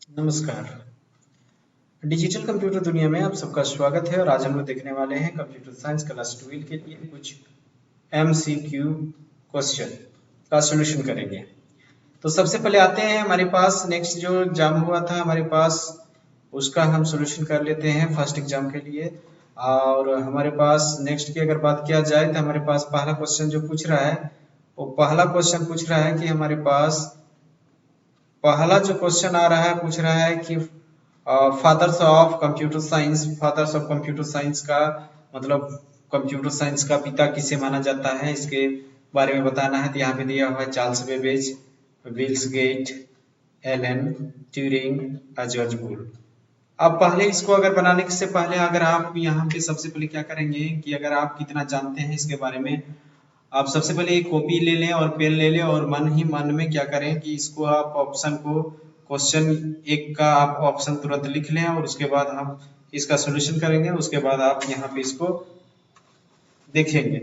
नमस्कार। Digital computer दुनिया में आप सबका स्वागत है और आज हम लोग देखने वाले हैं कंप्यूटर साइंस क्लास 12 के लिए कुछ एमसीक्यू क्वेश्चन का सॉल्यूशन करेंगे। तो सबसे पहले आते हैं हमारे पास नेक्स्ट जो एग्जाम हुआ था हमारे पास, उसका हम सॉल्यूशन कर लेते हैं फर्स्ट एग्जाम के लिए। और हमारे पास नेक्स्ट की अगर बात किया जाए तो हमारे पास पहला क्वेश्चन जो पूछ रहा है, वो पहला क्वेश्चन पूछ रहा है कि हमारे पास पहला जो क्वेश्चन आ रहा है पूछ रहा है कि fathers of computer science, fathers of computer science का मतलब कंप्यूटर साइंस का पिता किसे माना जाता है, इसके बारे में बताना है। तो यहाँ पे दिया हुआ है चार्ल्स बेबेज, विल्स Gates, Alan Turing, George Boole. अब पहले इसको अगर बनाने से पहले अगर आप यहाँ पे सबसे पहले क्या करेंगे कि अगर आप कितना जानते हैं इसके बारे में, आप सबसे पहले एक कॉपी ले लें और पेन ले लें और मन ही मन में क्या करें कि इसको आप ऑप्शन को, क्वेश्चन एक का आप ऑप्शन तुरंत लिख लें और उसके बाद हम इसका सॉल्यूशन करेंगे। उसके बाद आप यहाँ पे इसको देखेंगे।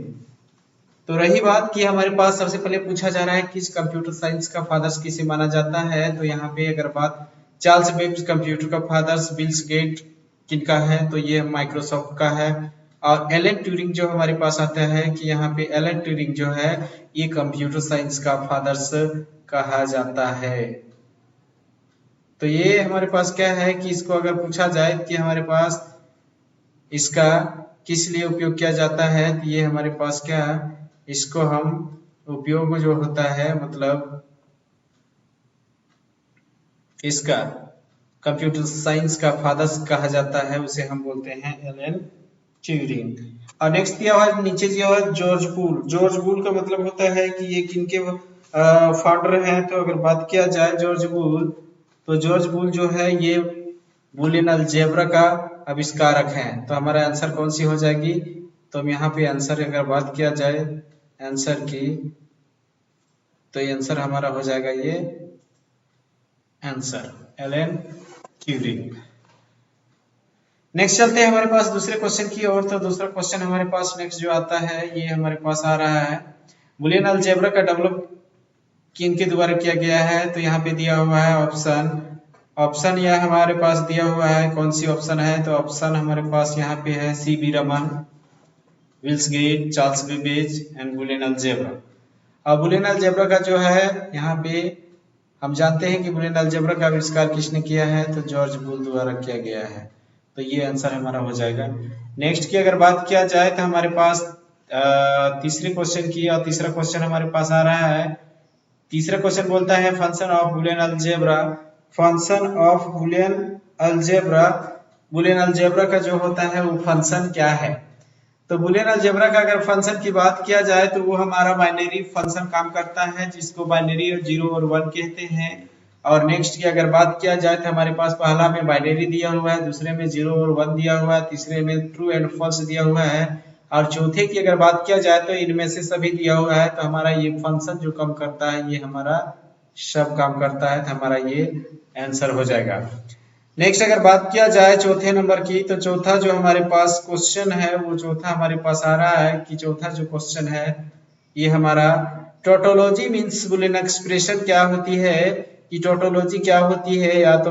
तो रही बात कि हमारे पास सबसे पहले पूछा जा रहा है कि इस कंप्यूटर साइंस का फादर्स किसे माना जाता है। तो यहाँ पे अगर बात चार्ल्स बेब्स कंप्यूटर का फादर्स, बिल्स गेट किनका है, तो ये माइक्रोसॉफ्ट का है। और एलन ट्यूरिंग जो हमारे पास आता है कि यहाँ पे एलन ट्यूरिंग जो है ये कंप्यूटर साइंस का फादर्स कहा जाता है। तो ये हमारे पास क्या है कि इसको अगर पूछा जाए कि हमारे पास इसका किस लिए उपयोग किया जाता है, तो ये हमारे पास क्या है, इसको हम उपयोग जो होता है मतलब इसका कंप्यूटर साइंस का फादर्स कहा जाता है, उसे हम बोलते हैं एलन ट्यूरिंग। और नेक्स्ट दिया हुआ है नीचे दिया हुआ है जॉर्ज बुल। जॉर्ज बुल का मतलब होता है कि ये किनके फाउंडर हैं। तो अगर बात किया जाए जॉर्ज बुल, तो जॉर्ज बुल जो है ये बुलियन अलजेब्रा का आविष्कारक हैं। तो हमारा आंसर कौन सी हो जाएगी, तो हम यहाँ पे आंसर अगर बात किया जाए आंसर की, तो ये आंसर हमारा हो जाएगा ये आंसर एलन ट्यूरिंग। नेक्स्ट चलते हैं हमारे पास दूसरे क्वेश्चन की ओर। तो दूसरा क्वेश्चन हमारे पास नेक्स्ट जो आता है ये हमारे पास आ रहा है, बुलियन अलजेब्रा का डेवलप किनके द्वारा किया गया है। तो यहाँ पे दिया हुआ है ऑप्शन, ऑप्शन यह हमारे पास दिया हुआ है, कौन सी ऑप्शन है, तो ऑप्शन हमारे पास यहाँ पे है सीबी रमन, विल्स Gates, Charles Babbage and Boolean algebra. अब बुलियन अलजेब्रा का जो है यहाँ पे हम जानते हैं कि बुलियन अलजेब्रा का आविष्कार किसने किया है, तो जॉर्ज बुल द्वारा किया गया है। तो ये आंसर हमारा हो जाएगा। नेक्स्ट की अगर बात किया जाए तो हमारे पास तीसरे क्वेश्चन की, और तीसरा क्वेश्चन हमारे पास आ रहा है, तीसरा क्वेश्चन बोलता है function of Boolean algebra. Function of Boolean algebra, Boolean algebra का जो होता है वो फंक्शन क्या है। तो बुलियन अलजेब्रा का अगर फंक्शन की बात किया जाए तो वो हमारा बाइनरी फंक्शन काम करता है, जिसको बाइनरी और 0 और 1 कहते हैं। और नेक्स्ट की अगर बात किया जाए तो हमारे पास पहला में बाइनरी दिया हुआ है, दूसरे में 0 और 1 दिया हुआ है, तीसरे में ट्रू एंड फॉल्स दिया हुआ है, और चौथे की अगर बात किया जाए तो इनमें से सभी दिया हुआ है। तो हमारा ये फंक्शन जो काम करता है ये हमारा सब काम करता है, तो हमारा ये आंसर हो जाएगा। नेक्स्ट अगर बात किया जाए चौथे नंबर की, तो चौथा जो हमारे पास क्वेश्चन है वो चौथा हमारे पास आ रहा है कि चौथा जो क्वेश्चन है ये हमारा टोटोलॉजी मीन्स बुलियन एक्सप्रेशन क्या होती है, कि टोटोलॉजी क्या होती है। या तो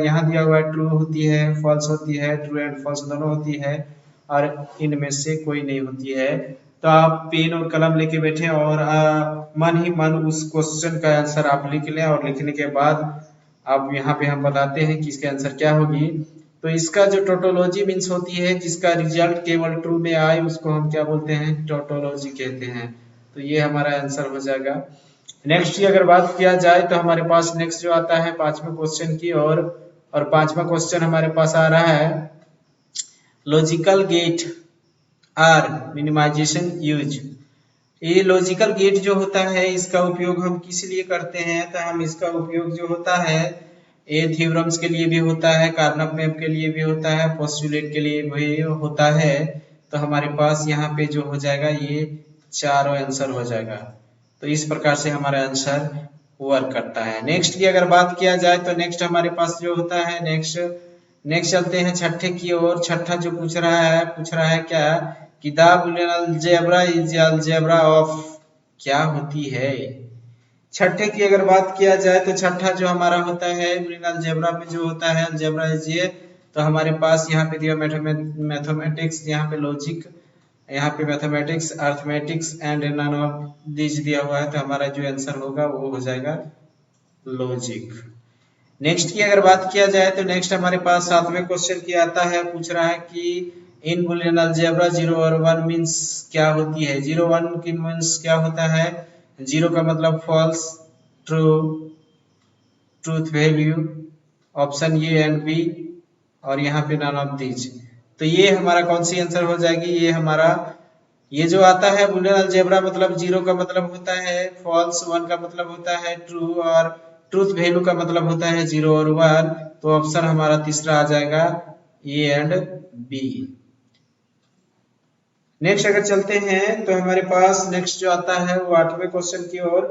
यहाँ दिया हुआ है ट्रू होती है, फॉल्स होती है, ट्रू एंड फॉल्स दोनों होती है, और इनमें से कोई नहीं होती है। तो आप पेन और कलम लेके बैठे और मन ही मन उस क्वेश्चन का आंसर आप लिख लें, और लिखने के बाद अब यहाँ पे हम बताते हैं कि इसके आंसर क्या होगी। तो इसका जो टोटोलॉजी मीन्स होती है, जिसका रिजल्ट केवल ट्रू में आए उसको हम क्या बोलते हैं, टोटोलॉजी कहते हैं। तो ये हमारा आंसर हो जाएगा। नेक्स्ट की अगर बात किया जाए तो हमारे पास नेक्स्ट जो आता है पांचवें क्वेश्चन की ओर, और पांचवा क्वेश्चन हमारे पास आ रहा है logical gate or minimization use. ये लॉजिकल गेट जो होता है इसका उपयोग हम किस लिए करते हैं, तो हम इसका उपयोग जो होता है ये थ्योरम्स के लिए भी होता है, कार्नप मैप के लिए भी होता है, पोस्टुलेट के लिए भी होता है। तो हमारे पास यहाँ पे जो हो जाएगा ये चारों आंसर हो जाएगा। तो इस प्रकार से हमारा आंसर वर्क करता है। नेक्स्ट की अगर बात किया जाए तो नेक्स्ट हमारे पास जो होता है नेक्स्ट चलते हैं छठे की ओर। छठा जो पूछ रहा है क्या कि the Boolean algebra is algebra of, क्या होती है छठे की अगर बात किया जाए तो छठा जो हमारा होता है बुलियन अलजेब्रा में जो होता है अलजेब्रा इज ये, तो हमारे पास यहाँ पे दिया मैथमेटिक्स, यहाँ पे लॉजिक, यहाँ पे mathematics, arithmetics and none of this दिया हुआ है, तो हमारा जो आंसर होगा वो हो जाएगा लॉजिक। नेक्स्ट की अगर बात किया जाए तो नेक्स्ट हमारे पास 7वें क्वेश्चन की आता है, पूछ रहा है कि इन बुलियन अलजेब्रा 0 और 1 मींस क्या होती है। 0 1 की मींस क्या होता है, 0 का मतलब false, true, truth value, option A and B, और यहाँ पे नन ऑफ दीज। तो ये हमारा कौन सी आंसर हो जाएगी, ये हमारा ये जो आता है बुलियन अलजेब्रा मतलब 0 का मतलब होता है फॉल्स, 1 का मतलब होता है ट्रू, और ट्रूथ वैल्यू का मतलब होता है 0 और 1। तो ऑप्शन हमारा तीसरा आ जाएगा ए एंड बी। नेक्स्ट अगर चलते हैं तो हमारे पास नेक्स्ट जो आता है वो 8वें क्वेश्चन की ओर।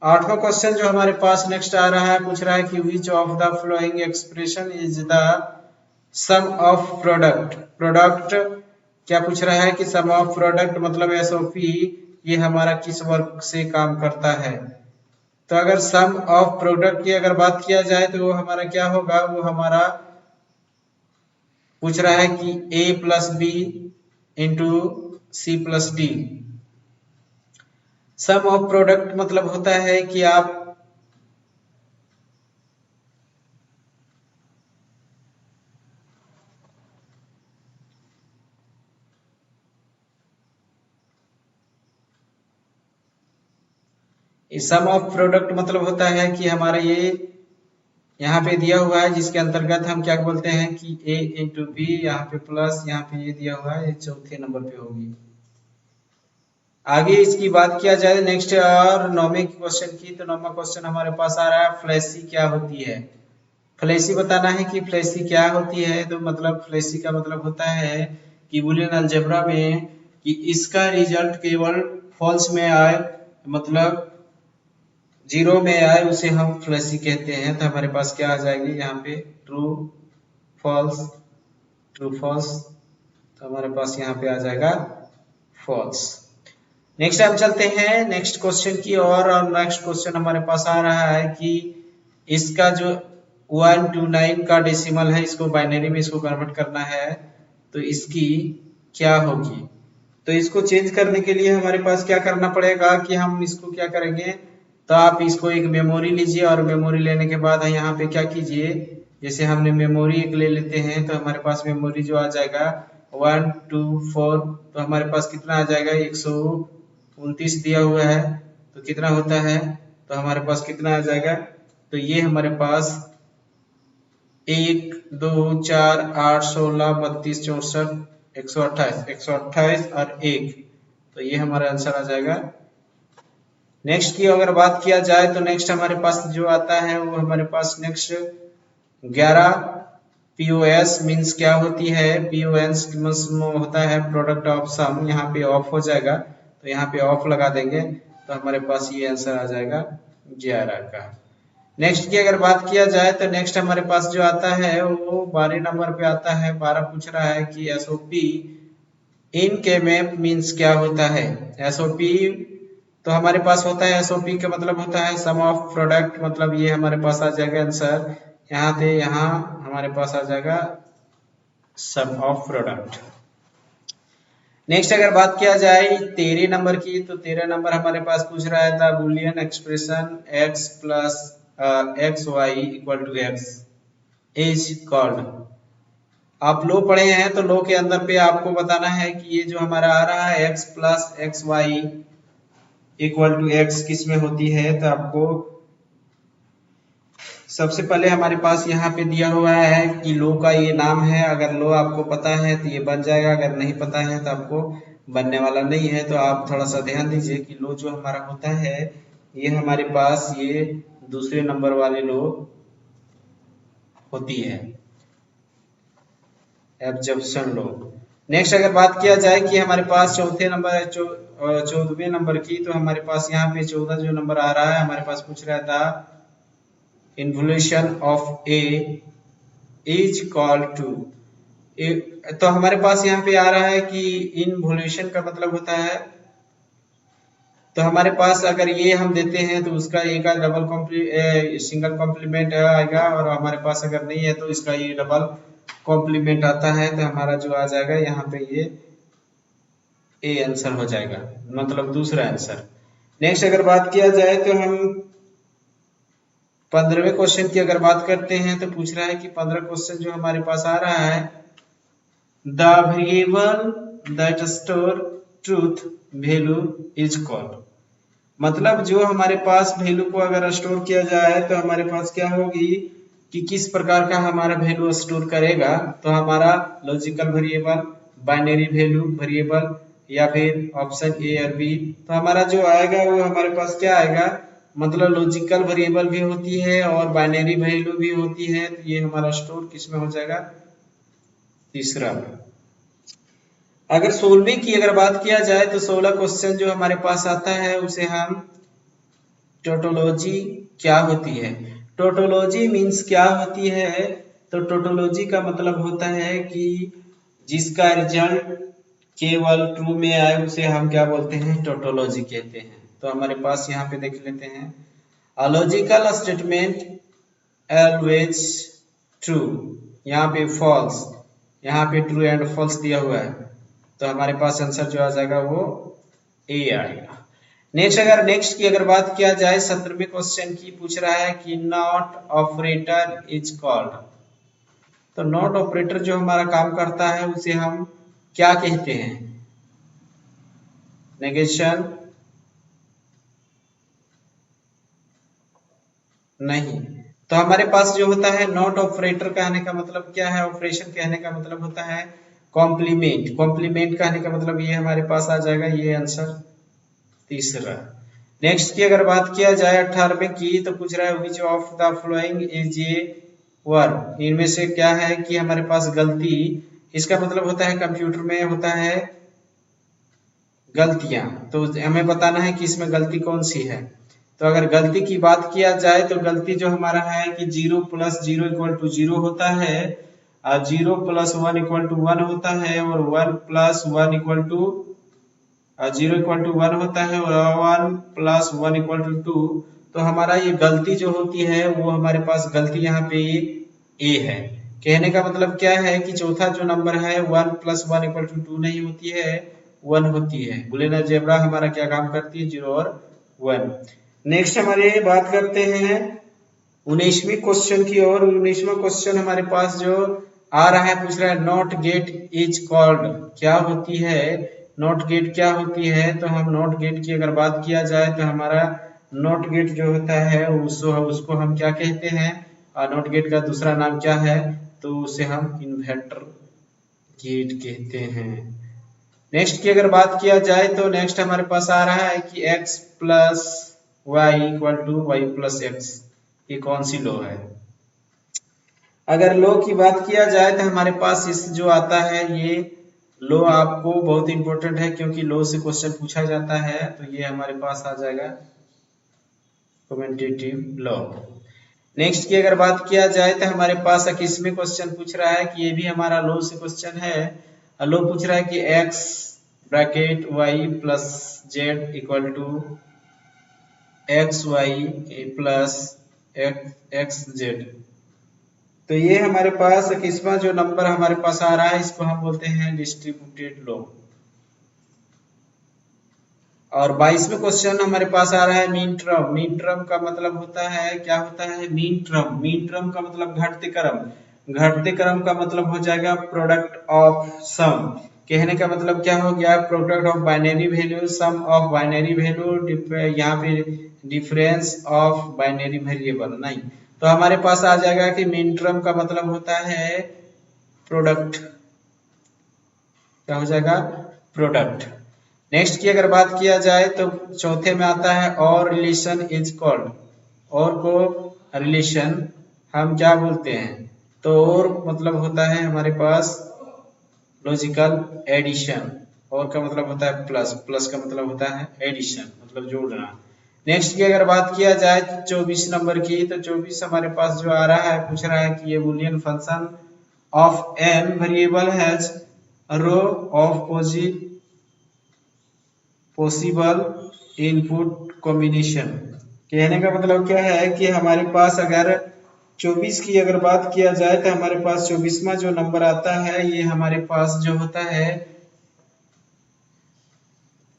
8वां क्वेश्चन जो हमारे पास नेक्स्ट आ रहा है, पूछ रहा है कि which of the following expression is the sum of product. Product क्या पूछ रहा है कि सम ऑफ प्रोडक्ट मतलब एसओपी ये हमारा किस वर्क से काम करता है। तो अगर सम ऑफ प्रोडक्ट की अगर बात किया जाए तो वो हमारा क्या होगा, वो हमारा पूछ रहा है कि a plus B into C plus D. Sum of product मतलब होता है कि आप सम ऑफ प्रोडक्ट मतलब होता है कि हमारा ये यहाँ पे दिया हुआ है जिसके अंतर्गत हम क्या बोलते हैं कि a इंटू बी, यहाँ पे प्लस, यहाँ पे ये दिया हुआ है, ये चौथे नंबर पे होगी। आगे इसकी बात किया जाए नेक्स्ट और 9वें क्वेश्चन की, तो 9वां क्वेश्चन हमारे पास आ रहा है फ्लैसी क्या होती है। फ्लैसी बताना है कि फ्लैसी क्या होती है। तो मतलब फ्लैसी का मतलब होता है कि बुलियन अलजेब्रा में कि इसका रिजल्ट केवल फॉल्स में आए, मतलब 0 में आए, उसे हम फ्लैसी कहते हैं। तो हमारे पास क्या आ जाएगी यहाँ पे ट्रू फॉल्स, ट्रू फॉल्स, तो हमारे पास यहाँ पे आ जाएगा फॉल्स। नेक्स्ट हम चलते हैं नेक्स्ट क्वेश्चन की और नेक्स्ट क्वेश्चन हमारे पास आ रहा है कि इसका जो 129 का डेसिमल है, इसको बाइनरी में इसको कन्वर्ट करना है, तो इसकी क्या होगी। तो इसको चेंज करने के लिए हमारे पास क्या करना पड़ेगा कि हम इसको क्या करेंगे, तो आप इसको एक मेमोरी लीजिए और मेमोरी लेने के बाद यहाँ पे क्या कीजिए, जैसे हमने मेमोरी एक ले लेते हैं तो हमारे पास मेमोरी जो आ जाएगा 1 2 4, तो हमारे पास कितना आ जाएगा 129 दिया हुआ है, तो कितना होता है, तो हमारे पास कितना आ जाएगा, तो ये हमारे पास 1 2 4 8 16 32 64 128 और 1, तो ये हमारा आंसर आ जाएगा। नेक्स्ट की अगर बात किया जाए तो नेक्स्ट हमारे पास जो आता है वो हमारे पास नेक्स्ट 11 POS मीन्स क्या होती है। POS होता है प्रोडक्ट ऑफ सम, यहाँ पे ऑफ हो जाएगा, तो यहाँ पे ऑफ लगा देंगे, तो हमारे पास ये आंसर आ जाएगा 11 का। नेक्स्ट की अगर बात किया जाए तो नेक्स्ट हमारे पास जो आता है वो 12 नंबर पे आता है। 12 पूछ रहा है कि एसओपी इन के मैप मीन्स क्या होता है। एसओपी तो हमारे पास होता है, एसओपी का मतलब होता है सम ऑफ प्रोडक्ट, मतलब ये हमारे पास आ जाएगा आंसर, यहाँ से यहाँ हमारे पास आ जाएगा सम ऑफ प्रोडक्ट। नेक्स्ट अगर बात किया जाए 13 नंबर की, तो 13 नंबर हमारे पास पूछ रहा है था Boolean expression x plus X Y equal to X is called. आप लो पढ़े हैं तो लो के अंदर पे आपको बताना है कि ये जो हमारा आ रहा है x plus X Y equal to X किस में होती है। तो आपको सबसे पहले हमारे पास यहाँ पे दिया हुआ है कि लो का ये नाम है, अगर लो आपको पता है तो ये बन जाएगा, अगर नहीं पता है तो आपको बनने वाला नहीं है। तो आप थोड़ा सा ध्यान दीजिए कि लो जो हमारा होता है ये हमारे पास ये दूसरे नंबर वाली लो होती है, एब्जॉर्प्शन लो। नेक्स्ट अगर बात किया जाए कि हमारे पास चौथे नंबर है 14वें नंबर की, तो हमारे पास यहाँ पे 14 जो नंबर आ रहा है हमारे पास पूछ रहा था involution of A is equal to, तो हमारे पास यहाँ पे आ रहा है कि इन्वोल्यूशन का मतलब होता है तो हमारे पास अगर ये हम देते हैं तो उसका ए का सिंगल कॉम्प्लीमेंट आएगा, और हमारे पास अगर नहीं है तो इसका ये डबल कॉम्प्लीमेंट आता है। तो हमारा जो आ जाएगा यहाँ पे ये ए आंसर हो जाएगा, मतलब दूसरा आंसर। नेक्स्ट अगर बात किया जाए तो हम 15वें क्वेश्चन की अगर बात करते हैं तो पूछ रहा है कि 15 क्वेश्चन जो हमारे पास आ रहा है, the variable that store truth value is called. मतलब जो हमारे पास वैल्यू को अगर स्टोर किया जाए तो हमारे पास क्या होगी कि किस प्रकार का हमारा वैल्यू स्टोर करेगा। तो हमारा logical variable, binary value variable, या फिर ऑप्शन ए और बी। तो हमारा जो आएगा वो हमारे पास क्या आएगा, मतलब लॉजिकल वेरिएबल भी होती है और बाइनरी वैल्यू भी होती है। तो ये हमारा स्टोर किस में हो जाएगा, तीसरा। अगर 16वीं की अगर बात किया जाए तो 16 क्वेश्चन जो हमारे पास आता है उसे हम टोटोलॉजी क्या होती है। टोटोलॉजी मीन्स क्या होती है, तो टोटोलॉजी का मतलब होता है कि जिसका रिजल्ट केवल ट्रू में आए उसे हम क्या बोलते हैं, टोटोलॉजी कहते हैं। तो हमारे पास यहाँ पे देख लेते हैं, a logical statement always true, यहाँ पे फॉल्स, यहाँ पे ट्रू एंड फॉल्स दिया हुआ है। तो हमारे पास आंसर जो आ जाएगा वो ए आएगा। नेक्स्ट की अगर बात किया जाए 17वें क्वेश्चन की, पूछ रहा है कि नॉट ऑपरेटर इज कॉल्ड। तो नॉट ऑपरेटर जो हमारा काम करता है उसे हम क्या कहते हैं, नेगेशन, नहीं। तो हमारे पास जो होता है नॉट ऑपरेटर कहने का मतलब क्या है, ऑपरेशन कहने का मतलब होता है कॉम्प्लीमेंट। कॉम्प्लीमेंट कहने का मतलब ये हमारे पास आ जाएगा ये आंसर तीसरा। नेक्स्ट की अगर बात किया जाए 18वें की, तो पूछ रहा है विच of the following is a verb. इनमें से क्या है कि हमारे पास गलती, इसका मतलब होता है कंप्यूटर में होता है गलतियां। तो हमें बताना है कि इसमें गलती कौन सी है। तो अगर गलती की बात किया जाए तो गलती जो हमारा है कि 0 + 0 = 0 होता है, और 0 + 1 = 1 होता है, और 1 + 1 = 0 = 1 होता है, और 1 + 1 = 2। तो हमारा ये गलती जो होती है वो हमारे पास गलती यहाँ पे ए है। कहने का मतलब क्या है कि चौथा जो नंबर है 1 + 1 = 2 नहीं होती है, 1 होती है। बुलियन अलजेब्रा हमारा क्या काम करती है, 0 और 1। नेक्स्ट हमारे बात करते हैं 19वीं क्वेश्चन की, और 19वां क्वेश्चन हमारे पास जो आ रहा है, पूछ रहा है नॉट गेट इज कॉल्ड क्या होती है। नॉट गेट क्या होती है, तो हम नॉट गेट की अगर बात किया जाए तो हमारा नॉट गेट जो होता है उसको हम क्या कहते हैं, और नॉट गेट का दूसरा नाम क्या है, तो उसे हम इन्वर्टर गेट कहते हैं। नेक्स्ट की अगर बात किया जाए तो नेक्स्ट हमारे पास आ रहा है कि x + y = y + x, ये कौन सी लॉ है। अगर लॉ की बात किया जाए तो हमारे पास इस जो आता है ये लॉ आपको बहुत इंपॉर्टेंट है, क्योंकि लॉ से क्वेश्चन पूछा जाता है। तो ये हमारे पास आ जाएगा कम्यूटेटिव लॉ। नेक्स्ट की अगर बात किया जाए तो हमारे पास 21वें क्वेश्चन पूछ रहा है कि ये भी हमारा लॉ से क्वेश्चन है। लॉ पूछ रहा है कि x bracket y + z = xy + xz। तो ये हमारे पास 21वां जो नंबर हमारे पास आ रहा है इसको हम बोलते हैं डिस्ट्रीब्यूटेड लॉ। और 22वें क्वेश्चन हमारे पास आ रहा है मीन टर्म। मीन टर्म का मतलब होता है, क्या होता है मीन टर्म। मीन टर्म का मतलब घटते क्रम। घटते क्रम का मतलब हो जाएगा प्रोडक्ट ऑफ सम। कहने का मतलब क्या हो गया, product of binary value, sum of binary value, यहाँ पे डिफरेंस ऑफ बाइनरी वेरिएबल नहीं। तो हमारे पास आ जाएगा कि मीन टर्म का मतलब होता है प्रोडक्ट, क्या हो जाएगा, प्रोडक्ट। नेक्स्ट की अगर बात किया जाए तो चौथे में आता है और रिलेशन इज कॉल्ड। और को रिलेशन हम क्या बोलते हैं, तो और मतलब होता है हमारे पास लॉजिकल एडिशन। और का मतलब होता है प्लस, प्लस का मतलब होता है एडिशन, मतलब जोड़ना। नेक्स्ट की अगर बात किया जाए 24 नंबर की, तो 24 हमारे पास जो आ रहा है, पूछ रहा है कि ये Boolean function of N variable has row of possible input combination. कहने का मतलब क्या है कि हमारे पास अगर 24 की अगर बात किया जाए तो हमारे पास 24वां जो नंबर आता है ये हमारे पास जो होता है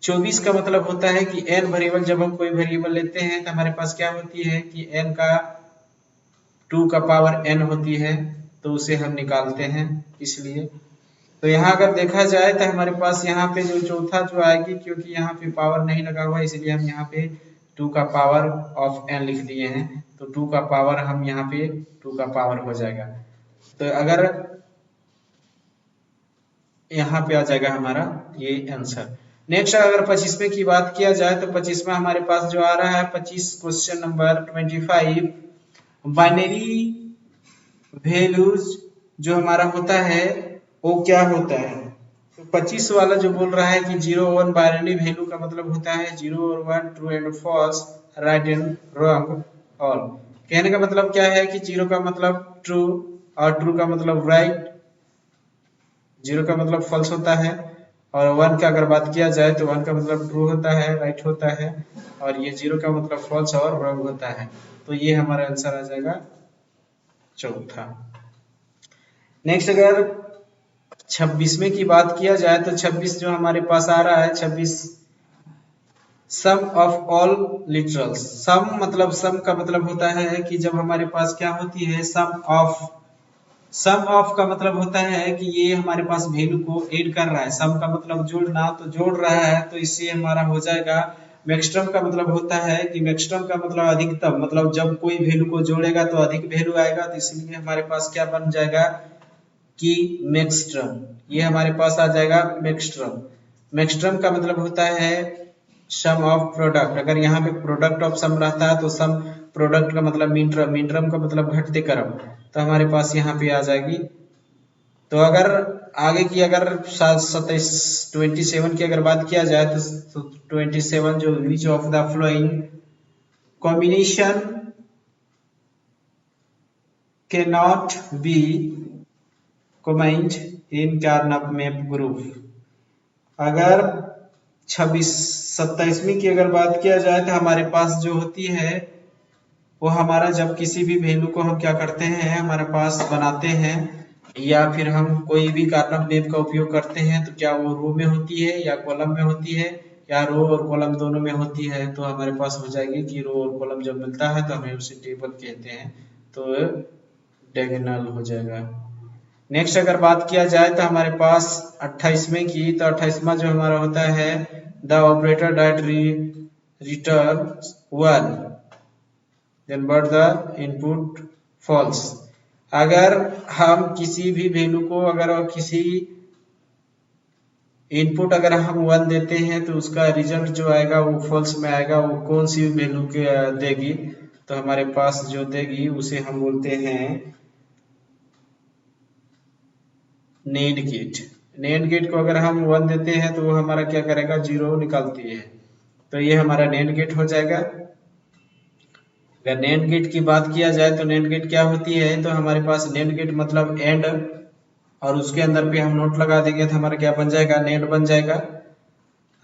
24 का मतलब होता है कि n वेरिएबल, जब हम कोई वेरिएबल लेते हैं तो हमारे पास क्या होती है कि n का 2 का पावर n होती है, तो उसे हम निकालते हैं। इसलिए तो यहाँ अगर देखा जाए तो हमारे पास यहाँ पे जो चौथा जो आएगी, क्योंकि यहाँ पे पावर नहीं लगा हुआ इसलिए हम यहाँ पे 2 का पावर ऑफ n लिख दिए हैं, तो 2 का पावर हम यहाँ पे 2 का पावर हो जाएगा। तो अगर यहाँ पे आ जाएगा हमारा ये आंसर। नेक्स्ट अगर 25वें की बात किया जाए तो 25वां हमारे पास जो आ रहा है 25 क्वेश्चन नंबर 25, बाइनरी वैल्यूज जो हमारा होता है वो क्या होता है। तो 25 वाला जो बोल रहा है कि 0 1 बाइनरी वैल्यू का मतलब होता है 0 और 1, true and false, right and wrong, all. कहने का मतलब क्या है कि 0 का मतलब ट्रू और ट्रू का मतलब राइट, 0 का मतलब फॉल्स होता है, और 1 का अगर बात किया जाए तो 1 का मतलब ट्रू होता है, राइट होता है, और ये 0 का मतलब फॉल्स और रॉन्ग होता है। तो ये हमारा आंसर आ जाएगा चौथा। नेक्स्ट अगर 26वें की बात किया जाए तो 26 जो हमारे पास आ रहा है 26, सम ऑफ ऑल लिटरल्स। सम मतलब, सम का मतलब होता है कि जब हमारे पास क्या होती है सम ऑफ का मतलब होता है कि ये हमारे पास वैल्यू को ऐड कर रहा है। सम का मतलब जोड़ना, तो जोड़ रहा है, तो इससे हमारा हो जाएगा। मैक्सटर्म का मतलब होता है कि मैक्सटर्म का मतलब अधिकतम, मतलब जब कोई वैल्यू को जोड़ेगा तो अधिक वैल्यू आएगा, तो इसलिए हमारे पास क्या बन जाएगा कि मैक्सटर्म। ये हमारे पास आ जाएगा मैक्सटर्म। मैक्सटर्म का मतलब होता है सम ऑफ प्रोडक्ट। अगर यहाँ पे प्रोडक्ट ऑफ सम रहता है तो सम प्रोडक्ट का मतलब मीनटर्म, मीनटर्म का मतलब घटते क्रम, तो हमारे पास यहाँ पे आ जाएगी। तो अगर आगे की अगर 27 की अगर बात किया जाए तो 27 जो which of the following combination can not be combined in Karnaugh map group. अगर 27वीं की अगर बात किया जाए तो हमारे पास जो होती है वो हमारा, जब किसी भी वैल्यू को हम क्या करते हैं हमारे पास बनाते हैं, या फिर हम कोई भी कार्नप मैप का उपयोग करते हैं, तो क्या वो रो में होती है या कॉलम में होती है, या रो और कॉलम दोनों में होती है, तो हमारे पास हो जाएगी कि रो और कॉलम जब मिलता है तो हमें उसे टेबल कहते हैं, तो डायगोनल हो जाएगा। नेक्स्ट अगर बात किया जाए तो हमारे पास 28वें की, तो 28वां जो हमारा होता है the operator that return 1 then but the input false. अगर हम किसी भी वैल्यू को, अगर किसी इनपुट अगर हम 1 देते हैं तो उसका रिजल्ट जो आएगा वो फॉल्स में आएगा, वो कौन सी वैल्यू के देगी, तो हमारे पास जो देगी उसे हम बोलते हैं नेंड गेट। नेंड गेट को अगर हम 1 देते हैं तो वो हमारा क्या करेगा 0 निकालती है, तो ये हमारा नेंड गेट हो जाएगा। अगर नेंड गेट की बात किया जाए तो नेंड गेट क्या होती है, तो हमारे पास नेंड गेट मतलब एंड, और उसके अंदर पे हम नोट लगा देंगे तो हमारा क्या बन जाएगा, नेंड बन जाएगा।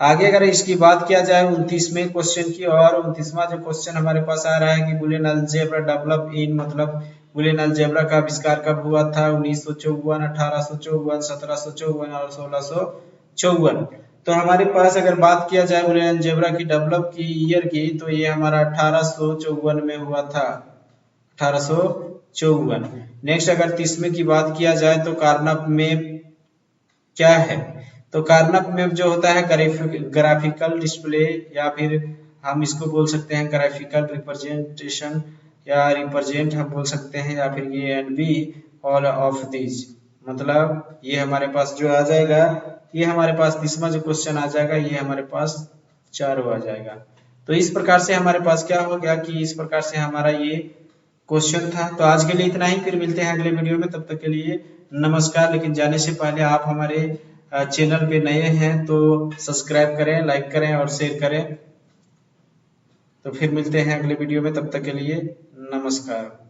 आगे अगर इसकी बात किया जाए 29वें क्वेश्चन की, और 29वां जो क्वेश्चन हमारे पास आ रहा है कि बुलियन अलजेब्रा डेवलप इन, मतलब बुलियन अलजेब्रा का आविष्कार कब हुआ था, 1954, 1854, 1754 और 1654। तो हमारे पास अगर बात किया जाए बुलियन अलजेब्रा की डेवलप की ईयर की, तो ये हमारा 1854 में हुआ था, 1854। नेक्स्ट अगर 30वें की बात किया जाए तो कार्नप मैप क्या है, तो कार्नप मैप जो होता है ग्राफिकल डिस्प्ले, या फिर हम इसको बोल सकते हैं ग्राफिकल रिप्रेजेंटेशन, या रिप्रेजेंट हम बोल सकते हैं, या फिर ये and be all of these, मतलब ये हमारे पास जो आ जाएगा, ये हमारे पास 30वां जो क्वेश्चन आ जाएगा, ये हमारे पास 4 आ जाएगा। तो इस प्रकार से हमारे पास क्या हो गया कि इस प्रकार से हमारा ये क्वेश्चन था। तो आज के लिए इतना ही, फिर मिलते हैं अगले वीडियो में, तब तक के लिए नमस्कार। लेकिन जाने से पहले आप हमारे चैनल पे नए हैं तो सब्सक्राइब करें, लाइक करें और शेयर करें। तो फिर मिलते हैं अगले वीडियो में, तब तक के लिए नमस्कार।